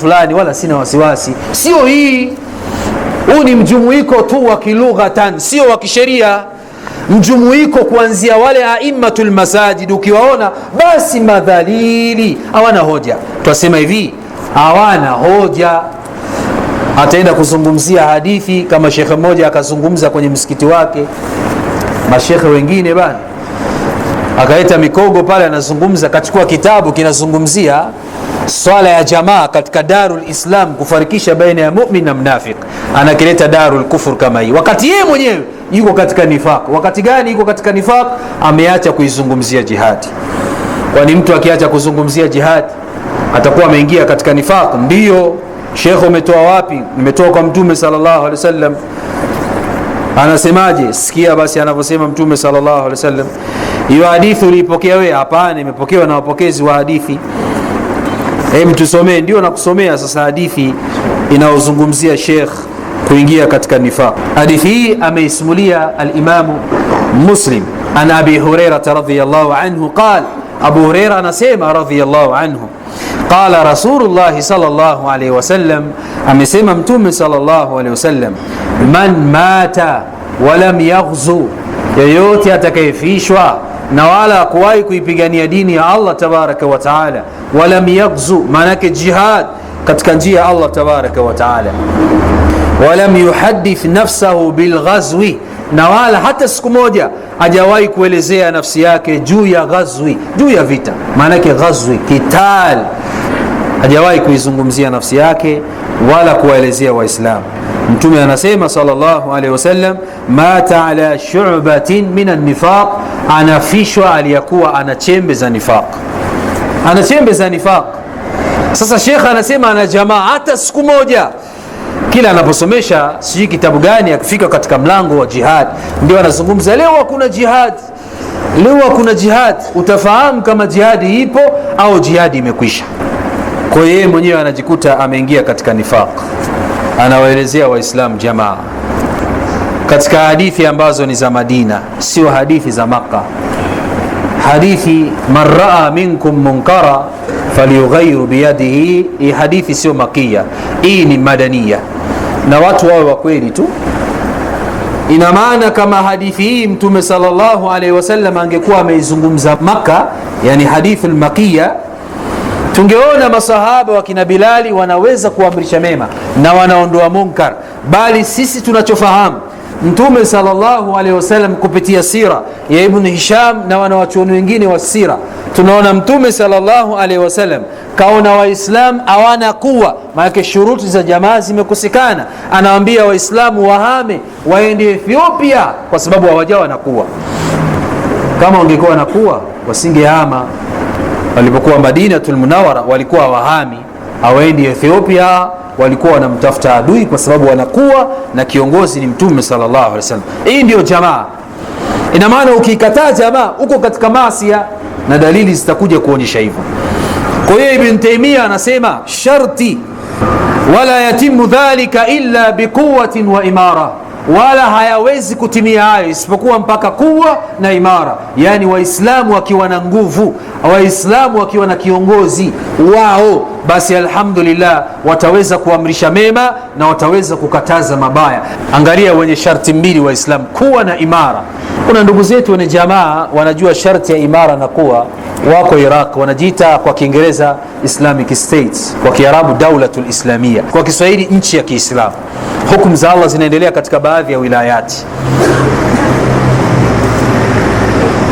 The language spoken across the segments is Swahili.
fulani wala sina wasiwasi. Sio hii. Huu ni mjumuiko tu wa kilughatan, sio wa kisheria. Mjumuiko kuanzia wale aimmatul masajid, ukiwaona basi madhalili, hawana hoja. Twasema hivi, hawana hoja. Ataenda kuzungumzia hadithi kama shekhe mmoja akazungumza kwenye msikiti wake, mashekhe wengine bana akaita mikogo pale, anazungumza, kachukua kitabu kinazungumzia swala ya jamaa katika Darul Islam, kufarikisha baina ya mu'min na mnafik, anakileta Darul Kufur kama hii, wakati yeye mwenyewe yuko katika nifaq. Wakati gani yuko katika nifaq? Ameacha kuizungumzia jihadi. Kwani mtu akiacha kuzungumzia jihadi atakuwa ameingia katika nifaq? Ndio. Sheikh, umetoa wapi? Nimetoa kwa Mtume sallallahu alaihi wasallam. Anasemaje? Sikia basi anavyosema Mtume sallallahu alaihi wasallam. Hiyo hadithi ulipokea wewe? Hapana, imepokewa na wapokezi wa hadithi. Hebu tusomee. Ndio nakusomea sasa hadithi inaozungumzia Sheikh kuingia katika nifaq. Hadithi hii ameisimulia al-Imam Muslim an Abi Hurairah radhiyallahu anhu qala, Abu Hurairah anasema radhiyallahu anhu, qala Rasulullah sallallahu alayhi wasallam, amesema Mtume sallallahu alayhi wasallam, man mata walam yaghzu, yeyote atakayefishwa na wala hakuwahi kuipigania dini ya Allah tabaraka wa taala, walam yaghzu maanake jihad katika njia ya Allah tabaraka wa taala, walam yuhaddith nafsahu bilghazwi, na wala hata siku moja hajawahi kuelezea nafsi yake juu ya ghazwi, juu ya vita, maanake ghazwi kital, hajawahi kuizungumzia nafsi yake wala kuwaelezea Waislamu. Mtume anasema sallallahu alaihi wasallam, mata ala shu'batin minan nifaq, anafishwa aliyakuwa ana chembe za nifaq, ana chembe za nifaq. Sasa Sheikh anasema ana jamaa hata siku moja, kila anaposomesha sijui kitabu gani, akifika katika mlango wa jihad ndio anazungumza, leo hakuna jihad, leo hakuna jihad. Utafahamu kama jihadi ipo au jihadi imekwisha. Kwa yeye mwenyewe anajikuta ameingia katika nifaq, anawaelezea Waislamu jamaa katika hadithi ambazo ni za Madina, sio hadithi za Makka. Hadithi man raa minkum munkara falyughayyiru biyadihi, hii hadithi sio makia, hii ni madania, na watu wawe wa kweli tu. Ina maana kama hadithi hii Mtume sallallahu alaihi wasallam angekuwa ameizungumza Makka, yani hadithi al-makia, tungeona masahaba wa kina Bilali wanaweza kuamrisha mema na wanaondoa munkar. Bali sisi tunachofahamu Mtume sallallahu alaihi wasallam kupitia sira ya Ibn Hisham na wanawachuoni wengine wa sira, tunaona Mtume sallallahu alaihi wasallam kaona Waislamu hawana kuwa, maana shuruti za jamaa zimekosekana, anawaambia Waislamu wahame waende Ethiopia kwa sababu hawajawa na kuwa. Kama wangekuwa na kuwa wasingehama. Walipokuwa Madinatul Munawwara walikuwa wahami, hawaendi Ethiopia, walikuwa wanamtafuta adui kwa sababu wanakuwa na kiongozi ni Mtume sallallahu alaihi wasallam. Hii ndio jamaa. Ina maana ukikataa jamaa uko katika maasi, na dalili zitakuja kuonyesha hivyo. Kwa hiyo Ibn Taymiyyah anasema sharti wala yatimu dhalika illa biquwwatin wa imara, wala hayawezi kutimia hayo isipokuwa mpaka kuwa na imara, yani Waislamu wakiwa na nguvu, Waislamu wakiwa na kiongozi wao, basi alhamdulillah wataweza kuamrisha mema na wataweza kukataza mabaya. Angalia wenye sharti mbili Waislamu, kuwa na imara. Kuna ndugu zetu wenye jamaa wanajua sharti ya imara na kuwa, wako Iraq wanajiita kwa Kiingereza Islamic States, kwa Kiarabu Daulatul Islamia, kwa Kiswahili nchi ya Kiislamu. Hukumu za Allah zinaendelea katika baadhi ya wilayati.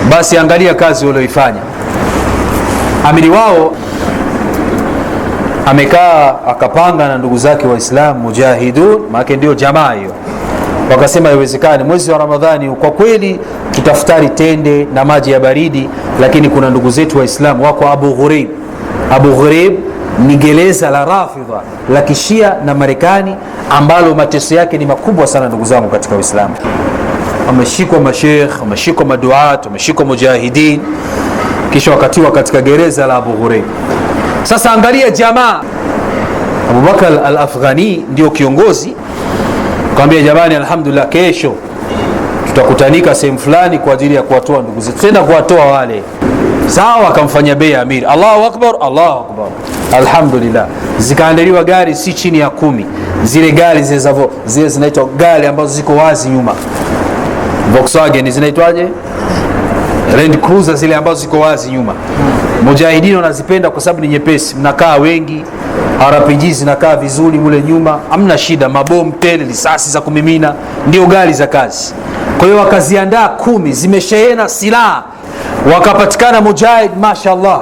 Basi angalia kazi walioifanya. Amiri wao amekaa akapanga na ndugu zake Waislamu mujahidun, maana ndio jamaa hiyo. Wakasema haiwezekani, mwezi wa Ramadhani kwa kweli tutafutari tende na maji ya baridi, lakini kuna ndugu zetu Waislamu wako Abu Ghuraib. Abu Ghuraib ni gereza la Rafidha la Kishia na Marekani, ambalo mateso yake ni makubwa sana ndugu zangu katika Uislamu. Wameshikwa masheikh, wameshikwa maduat, wameshikwa mujahidin, kisha wakatiwa katika gereza la Abu Ghuraib. Sasa angalia jamaa, Abu Bakar al-Afghani ndio kiongozi, akamwambia jamani, alhamdulillah kesho tutakutanika sehemu fulani kwa ajili ya kuwatoa ndugu zetu, tena kuwatoa wale. Sawa, akamfanya bea amiri, Allahu akbar, Allahu akbar. alhamdulillah, zikaandaliwa gari si chini ya 10. Zile gari zile zinaitwa gari ambazo ziko wazi nyuma, Volkswagen zinaitwaje, Land Cruiser, zile ambazo ziko wazi nyuma. Mujahidini wanazipenda kwa sababu ni nyepesi, mnakaa wengi, RPG zinakaa vizuri mule nyuma, hamna shida, mabomu tele, risasi za kumimina, ndio gari za kazi. Kwa hiyo wakaziandaa 10, zimeshehena silaha. Wakapatikana mujahid mashaallah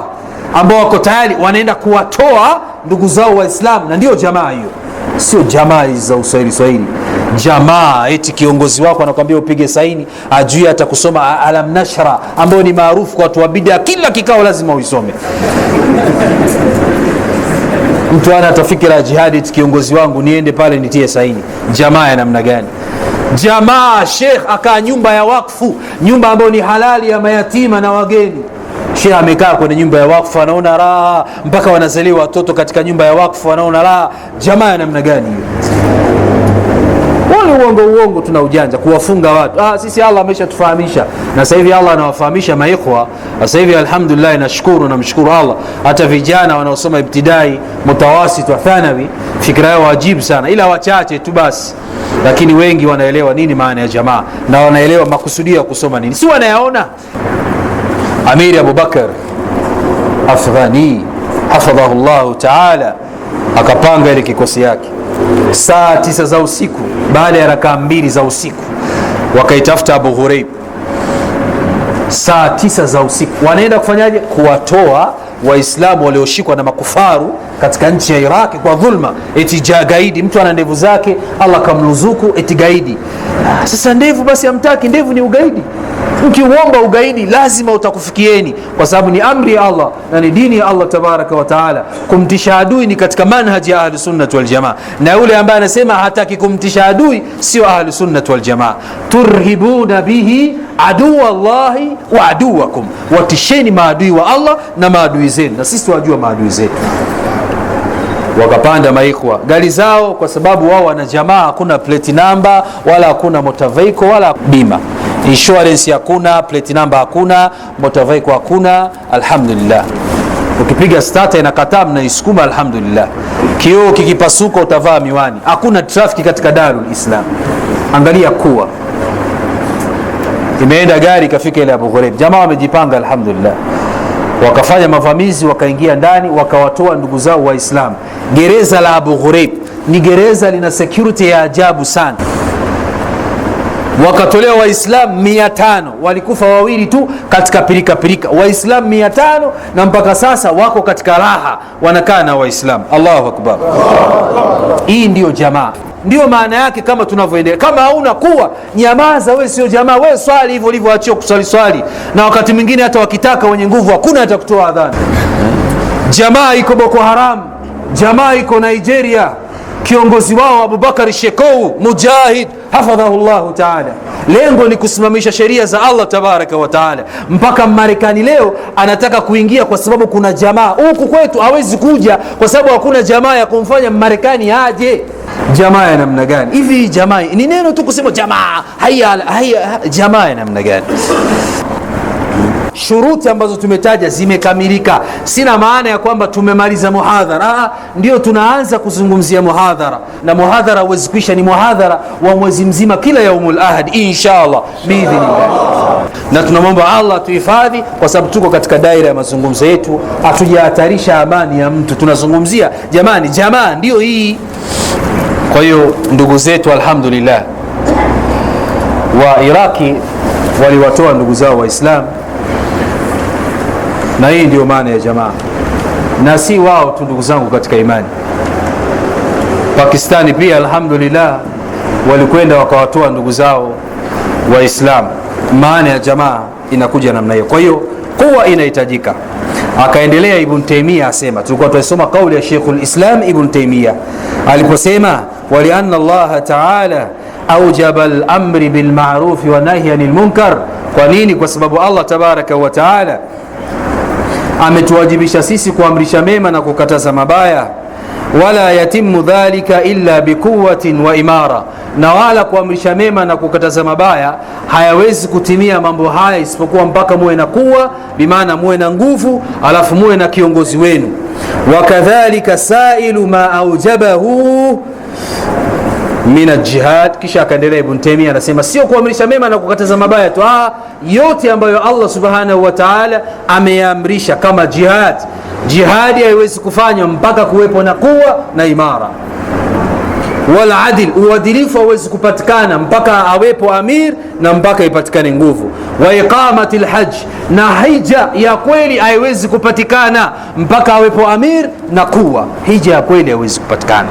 ambao wako tayari wanaenda kuwatoa ndugu zao Waislamu, na ndio jamaa hiyo. Sio jamaa za Uswahili, jamaa eti kiongozi wako anakuambia upige saini, ajui hata kusoma alam nashra, ambao ni maarufu kwa watu wa bid'a, kila kikao lazima uisome. Mtu ana tafikira jihadi, eti kiongozi wangu niende pale nitie saini. Jamaa ya namna gani? Jamaa Sheikh akaa nyumba ya wakfu, nyumba ambayo ni halali ya mayatima na wageni. Sheikh amekaa kwenye nyumba ya wakfu, anaona raha, mpaka wanazaliwa watoto katika nyumba ya wakfu, anaona raha. Jamaa ya namna gani hiyo? Wale uongo tuna ujanja kuwafunga watu. Sisi Allah ameshatufahamisha, na sasa hivi Allah anawafahamisha maikhwa. Sasa hivi alhamdulillah, namshukuru Allah, hata vijana wanaosoma ibtidai, mutawasit wa thanawi, fikra yao wajibu sana, ila wachache tu basi, lakini wengi wanaelewa nini maana ya jamaa na wanaelewa makusudio ya kusoma nini, si wanayaona. Amiri Abu Bakar Afghani hafadhahu Allah taala akapanga ile kikosi yake saa 9 za usiku, baada ya rakaa 2 za usiku wakaitafuta Abu Ghuraib. Saa 9 za usiku wanaenda kufanyaje? Kuwatoa Waislamu walioshikwa na makufaru katika nchi ya Iraq kwa dhulma, eti gaidi. Mtu ana ndevu zake, Allah kamruzuku, eti gaidi. Sasa ndevu basi hamtaki, ndevu ni ugaidi. Ukiuomba ugaidi lazima utakufikieni, kwa sababu ni amri ya Allah na ni dini ya Allah tabaraka wa taala. Kumtisha adui ni katika manhaji ya ahli sunnah wal jamaa, na yule ambaye anasema hataki kumtisha adui sio ahli sunnah wal jamaa. Turhibuna bihi aduwa Allahi wa aduwakum, watisheni maadui wa Allah na maadui zenu, na sisi tuwajua maadui zetu. Wakapanda maikhwa gari zao, kwa sababu wao wana jamaa, hakuna plate number wala hakuna motor vehicle wala bima, insurance hakuna, plate number hakuna, motor vehicle hakuna. Alhamdulillah, ukipiga starter inakataa, mnaisukuma, alhamdulillah. Kioo kikipasuka utavaa miwani. Hakuna trafiki katika Darul Islam. Angalia kuwa imeenda gari kafika ile Abu Ghuraib, jamaa wamejipanga, alhamdulillah. Wakafanya mavamizi, wakaingia ndani, wakawatoa ndugu zao Waislamu. Gereza la Abu Ghuraib ni gereza lina security ya ajabu sana. Wakatolewa Waislamu 500, walikufa 2 tu katika pirika. Waislamu 500, na mpaka sasa wako katika raha, wanakaa na Waislamu. Allahu akbar. Hii ndio jamaa, ndio maana yake. Kama tunavyoendelea, kama hauna kuwa nyamaza, wewe sio jamaa. Wewe swali hivyo hivyo, achio kuswali, na wakati mwingine hata wakitaka wenye nguvu hakuna hata kutoa adhana. Jamaa iko Boko Haram, jamaa iko Nigeria, kiongozi wao Abubakar Shekou mujahid hafadhahu Allah taala. Lengo ni kusimamisha sheria za Allah tabaraka wa taala. Mpaka Marekani leo anataka kuingia kwa sababu kuna jamaa. Huku kwetu hawezi kuja kwa sababu hakuna jamaa ya kumfanya Marekani aje. Jamaa ya namna gani hivi? Jamaa ni neno tu kusema jamaa, haya jamaa ya namna gani? Shuruti ambazo tumetaja zimekamilika. Sina maana ya kwamba tumemaliza muhadhara, ndio tunaanza kuzungumzia muhadhara, na muhadhara huwezi kuisha. Ni muhadhara wa mwezi mzima, kila yaumul ahad inshallah biidhnillah. Na tunamwomba Allah tuhifadhi, kwa sababu tuko katika daira ya mazungumzo yetu, hatujahatarisha amani ya mtu. Tunazungumzia jamani, jamaa ndio hii. Kwa hiyo ndugu zetu alhamdulillah wa Iraki waliwatoa ndugu zao Waislamu, na hii ndio maana ya jamaa. Na si wao tu ndugu zangu katika imani, Pakistani pia alhamdulillah walikwenda wakawatoa ndugu zao Waislamu. Maana ya jamaa inakuja namna hiyo. Kwa hiyo kuwa inahitajika. Akaendelea Ibn Taymiyyah asema, tulikuwa tunasoma kauli ya Sheikhul Islam Ibn Taymiyyah aliposema, wali anna Allah ta'ala aujaba al-amri bil ma'ruf wa nahyi anil munkar. Kwa nini? Kwa sababu Allah tabaraka wa taala ametuwajibisha sisi kuamrisha mema na kukataza mabaya. wala yatimmu dhalika illa biquwwatin wa imara, na wala kuamrisha mema na kukataza mabaya hayawezi kutimia mambo haya isipokuwa mpaka muwe na kuwa, bimaana muwe na nguvu, alafu muwe na kiongozi wenu. Wakadhalika sailu ma aujabahu min aljihad. Kisha akaendelea Ibn Taymiyyah anasema sio kuamrisha mema na kukataza mabaya tu, yote ambayo Allah subhanahu wa ta'ala ameamrisha kama jihad. Jihadi haiwezi kufanywa mpaka kuwepo na kuwa na imara. Wal adil, uadilifu hauwezi kupatikana mpaka awepo amir na mpaka ipatikane nguvu. Wa iqamati alhajj, na hija ya kweli haiwezi kupatikana mpaka awepo amir na kuwa. Hija ya kweli haiwezi kupatikana.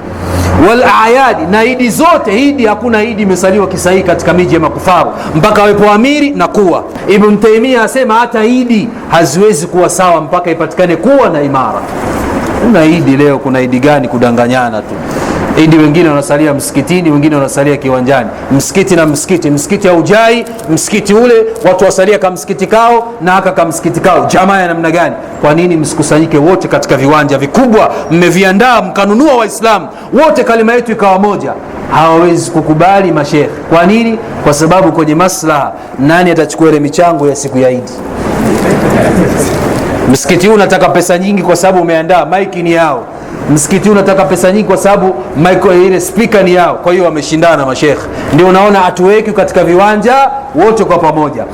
Wal a'yad, na idi zote. Idi, hakuna idi imesaliwa kisahihi katika miji ya makufaru mpaka awepo amiri na kuwa. Ibn Taymiyyah asema hata idi haziwezi kuwa sawa mpaka ipatikane kuwa na imara. Kuna idi leo, kuna idi gani? Kudanganyana tu. Idi wengine wanasalia msikitini, wengine wanasalia kiwanjani. Msikiti na msikiti, msikiti haujai, msikiti ule watu wasalia kama msikiti kao na haka kama msikiti kao. Jamaa ya namna gani? Kwa nini msikusanyike wote katika viwanja vikubwa mmeviandaa, mkanunua Waislamu wote, kalima yetu ikawa moja? Hawawezi kukubali mashekhe. Kwa nini? Kwa sababu kwenye maslaha, nani atachukua ile michango ya siku ya Idi? Msikiti huu unataka pesa nyingi kwa sababu umeandaa, maiki ni yao. Msikiti huu unataka pesa nyingi kwa sababu ile speaker ni yao. Kwa hiyo wameshindana mashekhe, ndio unaona hatuweki katika viwanja wote kwa pamoja.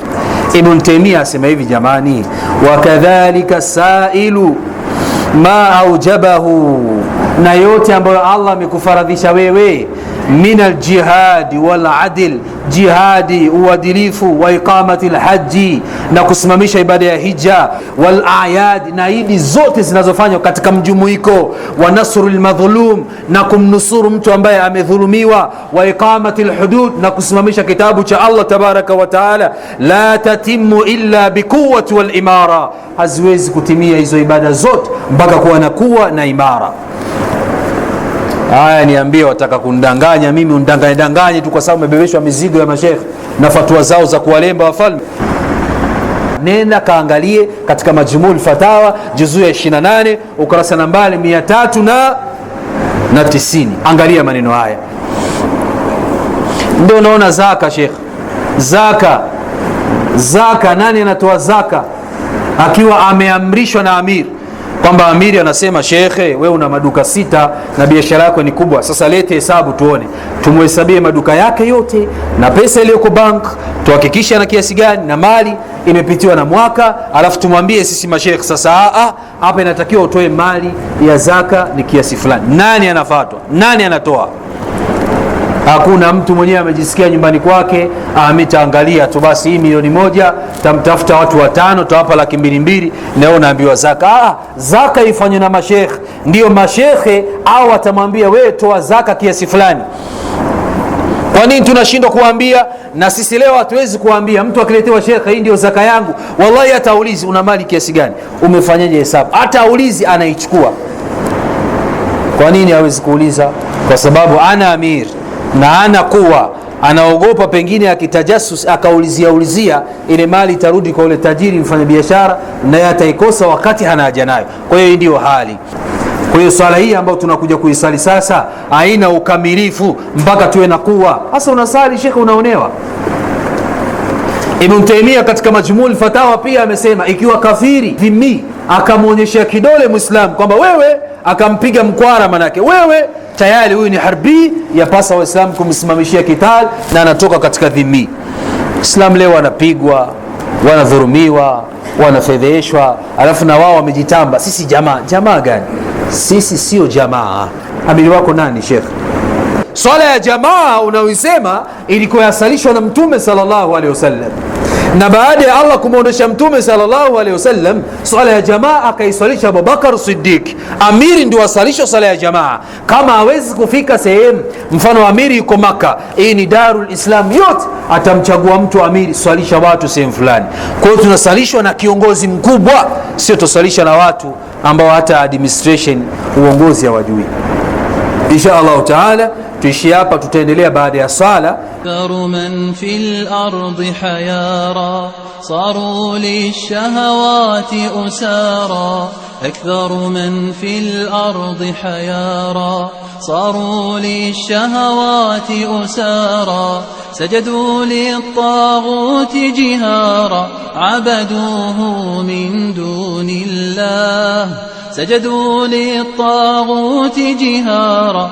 Ibn Taymiyyah asema hivi, jamani, wakadhalika sailu ma aujabahu, na yote ambayo Allah amekufaradhisha wewe, min aljihadi wal adl, jihadi uadilifu, wa iqamati alhaji, na kusimamisha ibada ya hija, wal a'yad, na idi zote zinazofanywa katika mjumuiko, wa nasrul madhlum, na kumnusuru mtu ambaye amedhulumiwa, wa iqamati alhudud, na kusimamisha kitabu cha Allah tabaraka wa taala. La tatimmu illa biquwwati wal imara, haziwezi kutimia hizo ibada zote mpaka kuwa na kuwa na imara. Haya, niambie, wataka kundanganya mimi undanganye tu kwa sababu umebebeshwa mizigo ya mashekhe na fatwa zao za kuwalemba wafalme? Nenda kaangalie katika Majmu'ul Fatawa juzuu ya 28 ukurasa nambari 390, angalia maneno haya. Ndio unaona zaka, shekhe, zaka, nani anatoa zaka akiwa ameamrishwa na amiri? Kwamba amiri anasema, shekhe, wewe una maduka 6 na biashara yako ni kubwa, sasa lete hesabu tuone, tumuhesabie maduka yake yote na pesa iliyoko bank, tuhakikishe na kiasi gani na mali imepitiwa na mwaka, alafu tumwambie sisi mashekhe, sasa hapa inatakiwa utoe mali ya zaka ni kiasi fulani. Nani anafuatwa? Nani anatoa? Hakuna mtu mwenyewe amejisikia nyumbani kwake ametaangalia tu basi, hii 1,000,000 tamtafuta watu 5 tawapa 200,000 na wewe unaambiwa zaka. Zaka ifanywe na mashekhe, ndio mashekhe au atamwambia wewe toa zaka kiasi fulani. Kwa nini tunashindwa kuambia? Na sisi leo hatuwezi kuambia. Mtu akiletewa, shekhe, hii ndio zaka yangu, wallahi hata aulizi una mali kiasi gani, umefanyaje hesabu, hata aulizi, anaichukua. Kwa nini hawezi kuuliza? Kwa sababu ana amir na ana kuwa, anaogopa pengine akitajasus akaulizia ile mali itarudi kwa ule tajiri mfanya biashara, naye ataikosa wakati hana haja nayo. Kwa hiyo hii ndio hali. Kwa hiyo swala hii ambayo tunakuja kuisali sasa haina ukamilifu mpaka tuwe na kuwa. Sasa unasali, shekhe, unaonewa. Ibn Taymiyyah katika Majmu'ul Fatawa pia amesema, ikiwa kafiri dhimmi akamwonyesha kidole Muislamu kwamba wewe, akampiga mkwara, manake wewe tayari huyu ni harbi, yapasa Waislamu kumsimamishia kital na anatoka katika dhimmi. Islam leo wanapigwa, wanadhulumiwa, wanafedheshwa, alafu na wao wamejitamba, sisi jamaa. Jamaa gani? Sisi sio jamaa. Amiri wako nani, shekhe? Swala ya jamaa unaoisema ilikuwa yasalishwa na Mtume sallallahu alaihi wasallam, na baada ya Allah kumwondosha Mtume sallallahu alaihi wasallam, swala ya jamaa akaiswalisha Abubakar Siddiq. Amiri ndio asalisha swala ya jamaa. Kama hawezi kufika sehemu, mfano amiri yuko Maka, hii ni Darul Islam yote, atamchagua mtu amiri, swalisha watu sehemu fulani. Kwa hiyo tunasalishwa na kiongozi mkubwa, sio tusalisha na watu ambao hata administration, uongozi hawajui. Insha Allah taala tuishi hapa, tutaendelea baada ya sala. man fil ardi hayara saru lishahawati usara أكثر من في الأرض حيارى صاروا للشهوات أسارى سجدوا للطاغوت جهارا عبدوه من دون الله سجدوا للطاغوت جهارا